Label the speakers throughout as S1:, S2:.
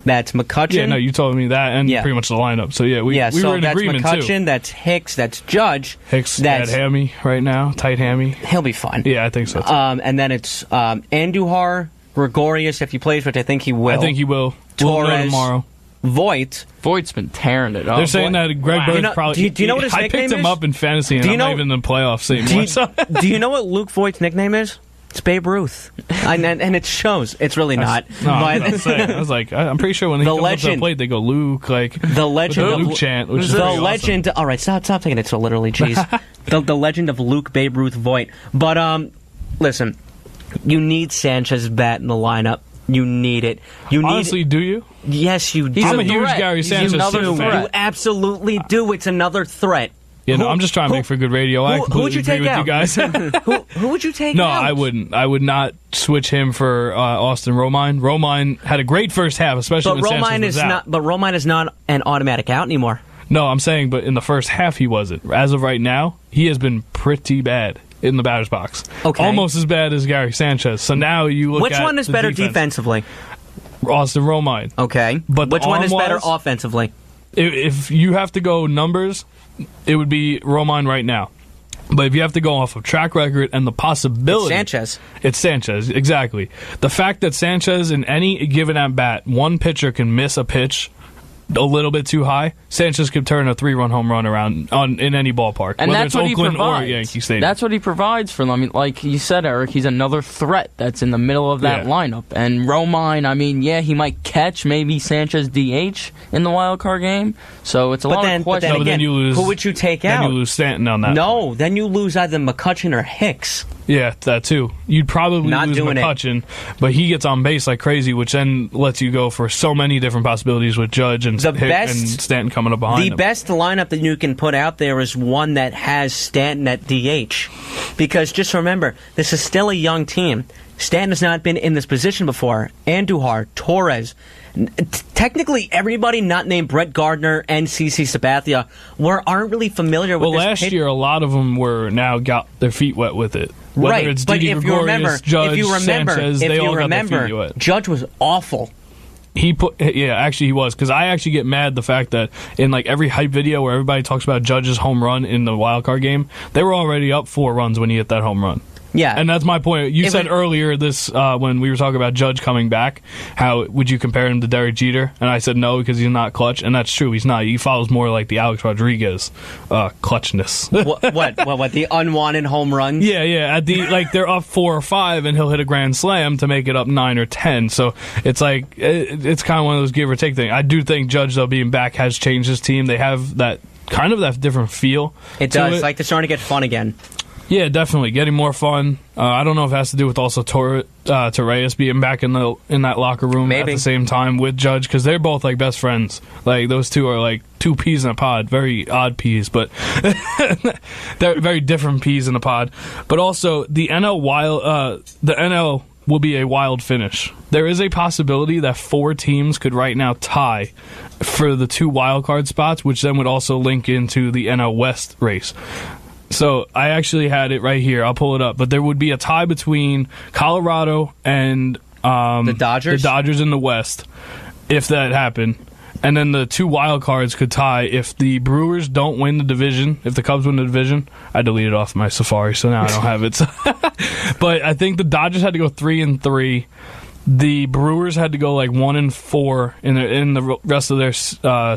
S1: That's McCutchen.
S2: Yeah, no, you told me that and pretty much the lineup. So, we were in agreement,
S1: that's McCutchen,
S2: too.
S1: That's Hicks, that's Judge.
S2: Hicks at hammy right now, tight hammy.
S1: He'll be fine.
S2: Yeah, I think so, too.
S1: And then it's Andujar, Gregorius, if he plays, which I think he will.
S2: I think he will.
S1: Torres,
S2: we'll know tomorrow.
S1: Voigt's
S3: been tearing it up.
S2: They're saying that Greg Bird's probably...
S1: Do you know what his nickname is?
S2: I picked him up in fantasy, and I'm not even in the playoffs anymore.
S1: Do you know what Luke Voigt's nickname is? It's Babe Ruth. and it shows. It's really not.
S2: No, I was like, I'm pretty sure when he comes up to the plate, they go Luke, like...
S1: The legend
S2: of
S1: Luke
S2: chant, which is the
S1: legend...
S2: Awesome.
S1: All right, stop taking it so literally, jeez. the legend of Luke Babe Ruth Voigt. But, listen, you need Sanchez's bat in the lineup. You need it.
S2: Honestly, do you?
S1: Yes, you do.
S2: I'm a huge Gary Sanchez fan.
S1: You absolutely do. It's another threat.
S2: Yeah, no, I'm just trying to make for good radio. I completely agree with you guys.
S1: Who would you take out?
S2: No, I wouldn't. I would not switch him for Austin Romine. Romine had a great first half, especially when Sanchez was out.
S1: But Romine is not an automatic out anymore.
S2: No, I'm saying, but in the first half he wasn't. As of right now, he has been pretty bad in the batter's box.
S1: Okay.
S2: Almost as bad as Gary Sanchez. So now you look at
S1: which one is better defensively?
S2: Austin Romine.
S1: Okay.
S2: But
S1: which one is better offensively?
S2: If you have to go numbers, it would be Romine right now. But if you have to go off of track record and the possibility... It's Sanchez, exactly. The fact that Sanchez, in any given at-bat, one pitcher can miss a pitch a little bit too high, Sanchez could turn a 3-run home run around in any ballpark,
S3: and
S2: whether
S3: that's
S2: it's
S3: what
S2: Oakland
S3: he provides.
S2: or Yankee Stadium.
S3: That's what he provides for them. I mean, like you said, Eric, he's another threat that's in the middle of that lineup. And Romine, I mean, he might catch maybe Sanchez DH in the wild card game. So it's a lot of questions.
S1: But then again, who would you take out?
S2: Then you lose Stanton on that.
S1: No, then you lose either McCutchen or Hicks.
S2: Yeah, that too. You'd probably lose McCutchen, but he gets on base like crazy, which then lets you go for so many different possibilities with Judge and Stanton coming up behind him.
S1: The best lineup that you can put out there is one that has Stanton at DH. Because just remember, this is still a young team. Stanton has not been in this position before. Andujar, Torres, technically everybody not named Brett Gardner and CC Sabathia aren't really familiar with this.
S2: Well, last year a lot of them got their feet wet with it. Whether it's
S1: but
S2: Didi Gregorius, Judge, Sanchez, they all got their feet wet.
S1: Judge was awful.
S2: Actually he was, because I actually get mad the fact that in like every hype video where everybody talks about Judge's home run in the wild card game, they were already up 4 runs when he hit that home run.
S1: Yeah,
S2: and that's my point. You said earlier this when we were talking about Judge coming back, how would you compare him to Derek Jeter? And I said no, because he's not clutch, and that's true. He's not. He follows more like the Alex Rodriguez clutchness.
S1: what the unwanted home runs?
S2: Yeah. At the they're up 4 or 5, and he'll hit a grand slam to make it up 9 or 10. So it's like it's kind of one of those give or take things. I do think Judge, though, being back has changed his team. They have that kind of that different feel.
S1: It does. Like they're starting to get fun again.
S2: Yeah, definitely getting more fun. I don't know if it has to do with also Torres being back in that locker room at the same time with Judge, because they're both like best friends. Like those two are like 2 peas in a pod, very odd peas, but they're very different peas in a pod. But also the NL will be a wild finish. There is a possibility that 4 teams could right now tie for the 2 wild card spots, which then would also link into the NL West race. So I actually had it right here. I'll pull it up. But there would be a tie between Colorado and
S1: the Dodgers?
S2: The Dodgers in the West, if that happened. And then the 2 wild cards could tie if the Brewers don't win the division. If the Cubs win the division, I deleted off my Safari, so now I don't have it. But I think the Dodgers had to go 3-3. The Brewers had to go like 1-4 in the rest of their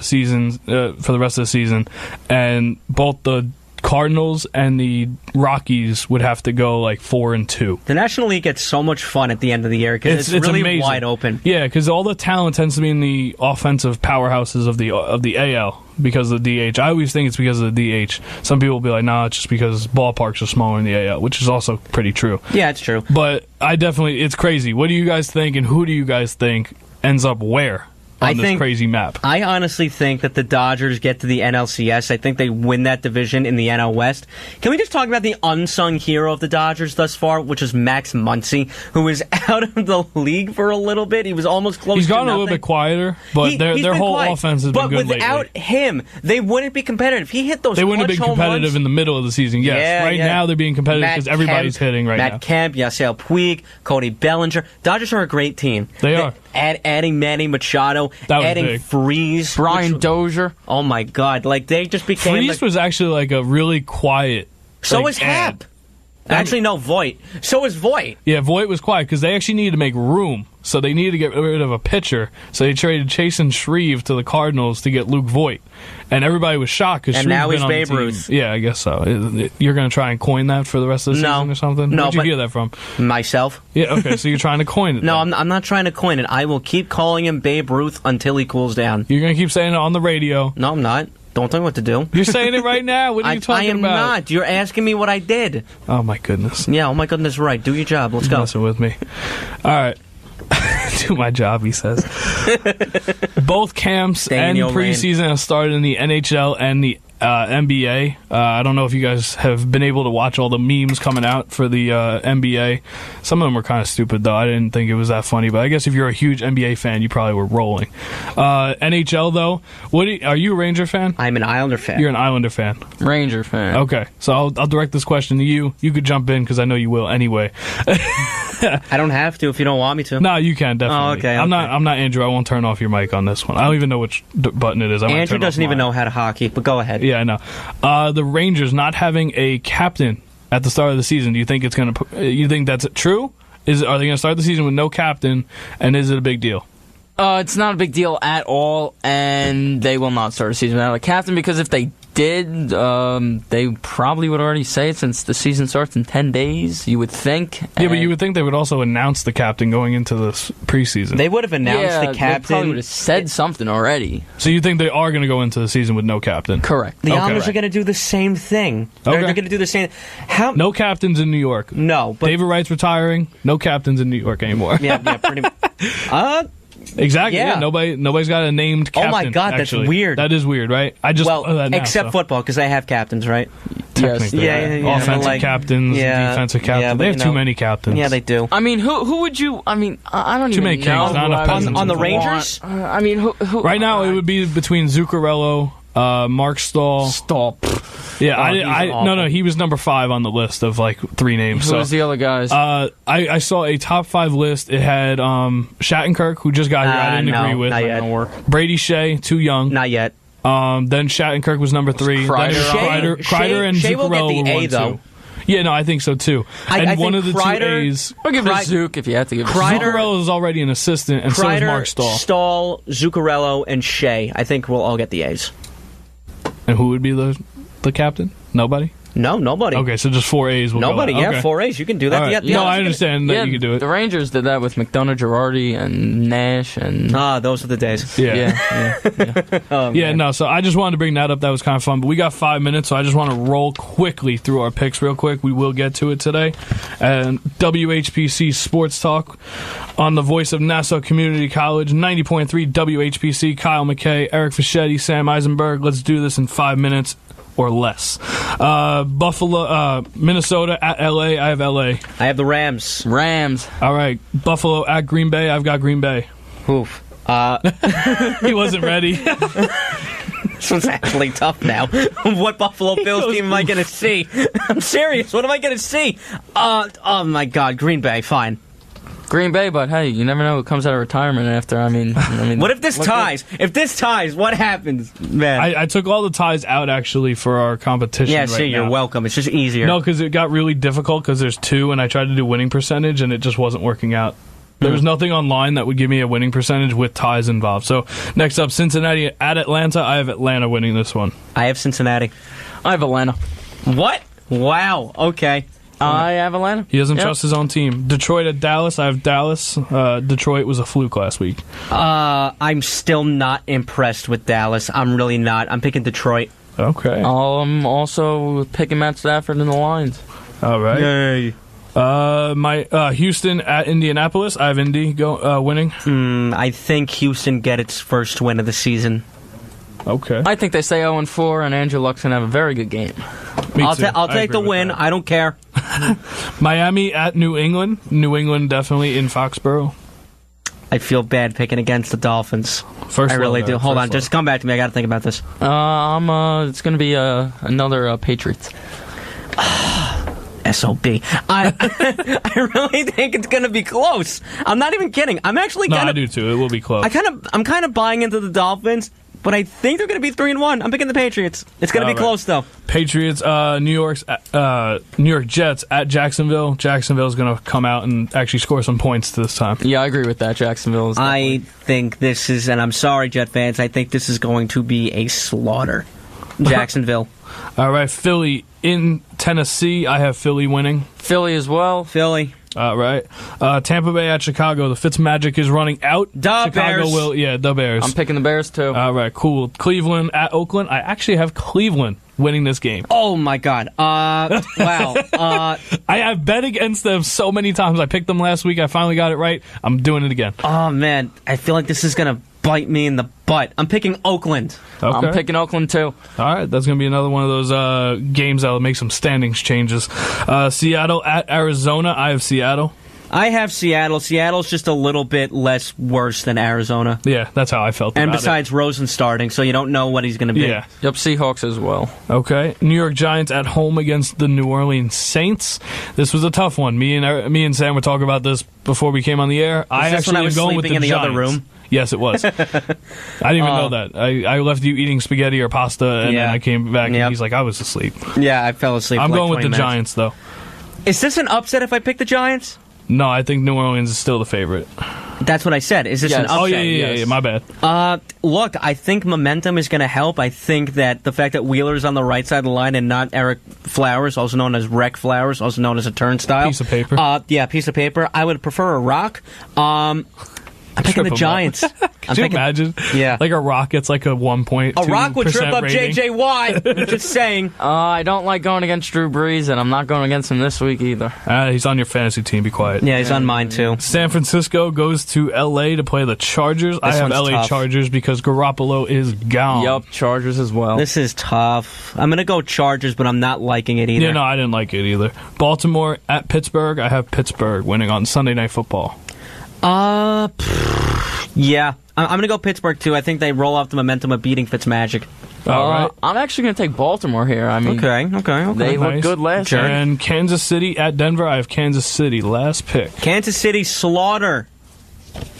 S2: seasons for the rest of the season, and both the Cardinals and the Rockies would have to go like 4-2.
S1: The National League gets so much fun at the end of the year because it's really amazing. Wide open.
S2: Yeah, because all the talent tends to be in the offensive powerhouses of the AL because of the DH. I always think it's because of the DH. Some people will be like, nah, it's just because ballparks are smaller in the AL, which is also pretty true.
S1: Yeah, it's true.
S2: But it's crazy. What do you guys think, and who do you guys think ends up where on this crazy map?
S1: I honestly think that the Dodgers get to the NLCS. I think they win that division in the NL West. Can we just talk about the unsung hero of the Dodgers thus far, which is Max Muncy, who was out of the league for a little bit. He was almost close to
S2: He's
S1: nothing.
S2: gotten a little bit quieter, but their whole offense has been good lately.
S1: But without him, they wouldn't be competitive. He hit those
S2: They wouldn't have been competitive in the middle of the season, yes.
S1: Yeah,
S2: right now they're being competitive because everybody's hitting right now.
S1: Matt Kemp, Yasiel Puig, Cody Bellinger. Dodgers are a great team.
S2: They are.
S1: Adding Manny Machado Soto, adding Freeze.
S3: Brian Dozier.
S1: Oh, my God. Like, they just became...
S2: Freeze was actually, like, a really quiet...
S1: So was Happ. Actually, no, Voit. So was Voit.
S2: Yeah, Voit was quiet because they actually needed to make room. So they needed to get rid of a pitcher. So they traded Chasen Shreve to the Cardinals to get Luke Voit. And everybody was shocked because Shreve's
S1: now
S2: been
S1: he's
S2: on
S1: Babe
S2: the team.
S1: Ruth.
S2: Yeah, I guess so. You're going to try and coin that for the rest of the season or something?
S1: No,
S2: Where'd you hear that from?
S1: Myself.
S2: Yeah, okay, so you're trying to coin it.
S1: No, I'm not trying to coin it. I will keep calling him Babe Ruth until he cools down.
S2: You're going to keep saying it on the radio.
S1: No, I'm not. Don't tell me what to do.
S2: You're saying it right now. What are you talking about?
S1: I am not. You're asking me what I did.
S2: Oh, my goodness.
S1: Yeah, oh my goodness, right. Do your job. Let's go.
S2: Messing with me. All right. Do my job, he says. Both camps and preseason have started in the NHL and the NBA. I don't know if you guys have been able to watch all the memes coming out for the NBA. Some of them were kind of stupid, though. I didn't think it was that funny, but I guess if you're a huge NBA fan, you probably were rolling. NHL, though, are you a Ranger fan?
S1: I'm an Islander fan.
S2: You're an Islander fan.
S3: Ranger fan.
S2: Okay, so I'll direct this question to you. You could jump in because I know you will anyway.
S1: I don't have to if you don't want me to.
S2: No, you can definitely.
S1: Oh, okay.
S2: I'm not Andrew. I won't turn off your mic on this one. I don't even know which button it is.
S1: Andrew doesn't even know how to hockey, but go ahead.
S2: Yeah, I know. The Rangers not having a captain at the start of the season. Do you think it's going to? You think that's true? Are they going to start the season with no captain? And is it a big deal?
S3: It's not a big deal at all, and they will not start a season without a captain because if they did, they probably would already say it since the season starts in 10 days, you would think.
S2: Yeah, but you would think they would also announce the captain going into the preseason.
S1: They would have announced the captain.
S3: They probably would have said something already.
S2: So you think they are going to go into the season with no captain?
S3: Correct.
S1: The Islanders are going to do the same thing. They're going to do the same.
S2: No captains in New York.
S1: No. But
S2: David Wright's retiring. No captains in New York anymore.
S1: Yeah, pretty much.
S2: Exactly. Yeah. Nobody's got a named captain.
S1: Oh my God,
S2: actually.
S1: That's weird.
S2: That is weird, right? I just that now,
S1: except football because they have captains, right?
S2: Technically,
S1: yeah.
S2: Offensive captains, defensive captains.
S1: Yeah,
S2: they have too many captains.
S1: Yeah, they do.
S3: I mean, who would you? I mean, I don't
S2: too
S3: even
S2: many
S3: know.
S2: kings, not enough peasants
S1: on the Rangers.
S3: I mean, who?
S2: Right now, it would be between Zuccarello, Mark Stahl. Yeah, no, he was number 5 on the list of like 3 names.
S3: Who was the other guys?
S2: I saw a top 5 list. It had Shattenkirk, who just got here. I didn't agree with.
S1: Not yet.
S2: Brady Shea, too young.
S1: Not yet.
S2: Then Shattenkirk was number 3. Kreider and Zuccarello were 1, 2. Yeah, no, I think so too. And one of the
S1: Kreider,
S2: 2 A's.
S3: I'll give it to Zook if you have to give it to
S2: Zuccarello is already an assistant, and so is Mark Stahl.
S1: Stahl, Zuccarello, and Shea. I think we'll all get the A's.
S2: And who would be the captain? Nobody?
S1: No, nobody.
S2: Okay, so just 4 A's will
S1: Nobody,
S2: go. Okay.
S1: 4 A's. You can do that.
S2: Right. No, I understand that you can do it.
S3: The Rangers did that with McDonough, Girardi, and Nash. And
S1: those are the days.
S2: Yeah. No, so I just wanted to bring that up. That was kind of fun. But we got 5 minutes, so I just want to roll quickly through our picks real quick. We will get to it today. And WHPC Sports Talk on the voice of Nassau Community College, 90.3 WHPC, Kyle Mackay, Eric Fischetti, Sam Ienberg. Let's do this in 5 minutes. Or less. Buffalo, Minnesota at LA. I have LA.
S1: I have the Rams.
S2: All right. Buffalo at Green Bay. I've got Green Bay.
S1: Oof.
S2: He wasn't ready.
S1: This one's actually tough now. What Buffalo Bills team am I going to see? I'm serious. What am I going to see? Oh my God. Green Bay. Fine.
S3: Green Bay, but hey, you never know who comes out of retirement after. I mean,
S1: what if this ties? If this ties, what happens, man?
S2: I took all the ties out actually for our competition.
S1: Yeah, see, you're welcome. It's just easier.
S2: No, because it got really difficult because there's 2, and I tried to do winning percentage, and it just wasn't working out. There was nothing online that would give me a winning percentage with ties involved. So next up, Cincinnati at Atlanta. I have Atlanta winning this one.
S1: I have Cincinnati.
S3: I have Atlanta.
S1: What? Wow. Okay.
S3: I have Atlanta.
S2: He doesn't trust his own team. Detroit at Dallas. I have Dallas. Detroit was a fluke last week.
S1: I'm still not impressed with Dallas. I'm really not. I'm picking Detroit.
S2: Okay.
S3: I'm also picking Matt Stafford in the Lions.
S2: All right.
S1: Yay.
S2: My Houston at Indianapolis. I have Indy winning.
S1: I think Houston get its first win of the season.
S2: Okay.
S3: I think they say 0-4, and Andrew Luck's going to have a very good game.
S1: I'll take the win. I don't care.
S2: Miami at New England. New England definitely in Foxborough.
S1: I feel bad picking against the Dolphins. I really do. Hold on. Just come back to me. I got to think about this.
S3: It's going to be another Patriots.
S1: SOB. I really think it's going to be close. I'm not even kidding. I'm actually kind of...
S2: I do too. It will be close.
S1: I'm kind of buying into the Dolphins, but I think they're going to be 3-1. I'm picking the Patriots. It's going to be close, though.
S2: Patriots, New York Jets at Jacksonville. Jacksonville's going to come out and actually score some points this time.
S3: Yeah, I agree with that. Jacksonville is
S1: I think this is, and I'm sorry, Jet fans, I think this is going to be a slaughter. Jacksonville.
S2: All right, Philly in Tennessee. I have Philly winning.
S3: Philly as well.
S1: Philly.
S2: All right. Tampa Bay at Chicago. The Fitzmagic is running out.
S1: The Bears.
S2: The Bears.
S3: I'm picking the Bears, too.
S2: All right, cool. Cleveland at Oakland. I actually have Cleveland winning this game.
S1: Oh, my God. Wow.
S2: I have bet against them so many times. I picked them last week. I finally got it right. I'm doing it again.
S1: Oh, man. I feel like this is going to bite me in the butt. I'm picking Oakland.
S2: Okay.
S3: I'm picking Oakland, too.
S2: All right, that's going to be another one of those games that will make some standings changes. Seattle at Arizona. I have Seattle.
S1: I have Seattle. Seattle's just a little bit less worse than Arizona.
S2: Yeah, that's how I felt about it.
S1: And besides Rosen starting, so you don't know what he's going to be.
S2: Yeah.
S3: Yep, Seahawks as well.
S2: Okay. New York Giants at home against the New Orleans Saints. This was a tough one. Me and Sam were talking about this before we came on the air.
S1: I actually was going with the Giants. Other room?
S2: Yes, it was. I didn't even know that. I left you eating spaghetti or pasta, and then I came back, and he's like, I was asleep.
S1: Yeah, I fell asleep.
S2: I'm going with the
S1: minutes.
S2: Giants, though.
S1: Is this an upset if I pick the Giants?
S2: No, I think New Orleans is still the favorite.
S1: That's what I said. Is this an upset?
S2: Oh, yeah, my bad.
S1: Look, I think momentum is going to help. I think that the fact that Wheeler's on the right side of the line and not Eric Flowers, also known as Rec Flowers, also known as a turnstile.
S2: Piece of paper.
S1: Piece of paper. I would prefer a rock. I'm picking the Giants.
S2: Could you imagine?
S1: Yeah.
S2: Like a rock gets like a 1.2%.
S1: A rock would trip up
S2: rating.
S1: J.J. Watt. Just saying.
S3: I don't like going against Drew Brees, and I'm not going against him this week either.
S2: He's on your fantasy team. Be quiet.
S1: Yeah, he's on mine too.
S2: San Francisco goes to L.A. to play the Chargers. I have L.A.
S1: tough.
S2: Chargers because Garoppolo is gone.
S3: Yup, Chargers as well.
S1: This is tough. I'm going to go Chargers, but I'm not liking it either.
S2: Yeah, no, I didn't like it either. Baltimore at Pittsburgh. I have Pittsburgh winning on Sunday Night Football.
S1: Yeah. I'm going to go Pittsburgh, too. I think they roll off the momentum of beating Fitzmagic.
S2: All right.
S3: I'm actually going to take Baltimore here. I mean,
S1: Okay.
S3: They looked good last year.
S2: And Kansas City at Denver. I have Kansas City. Last pick.
S1: Kansas City slaughter.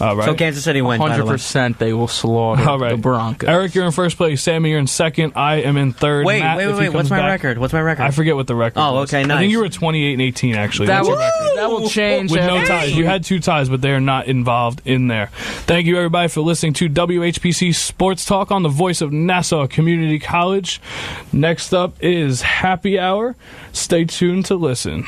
S2: All right.
S1: So Kansas City wins,
S3: 100% they will slaughter the Broncos.
S2: Eric, you're in first place. Sammy, you're in second. I am in third.
S1: Wait.
S2: Matt,
S1: What's my record?
S2: I forget what the record was.
S1: Okay, nice.
S2: I think you were 28-18, actually.
S3: That
S2: That's
S3: will change.
S2: with no ties. You had 2 ties, but they are not involved in there. Thank you, everybody, for listening to WHPC Sports Talk on the voice of Nassau Community College. Next up is Happy Hour. Stay tuned to listen.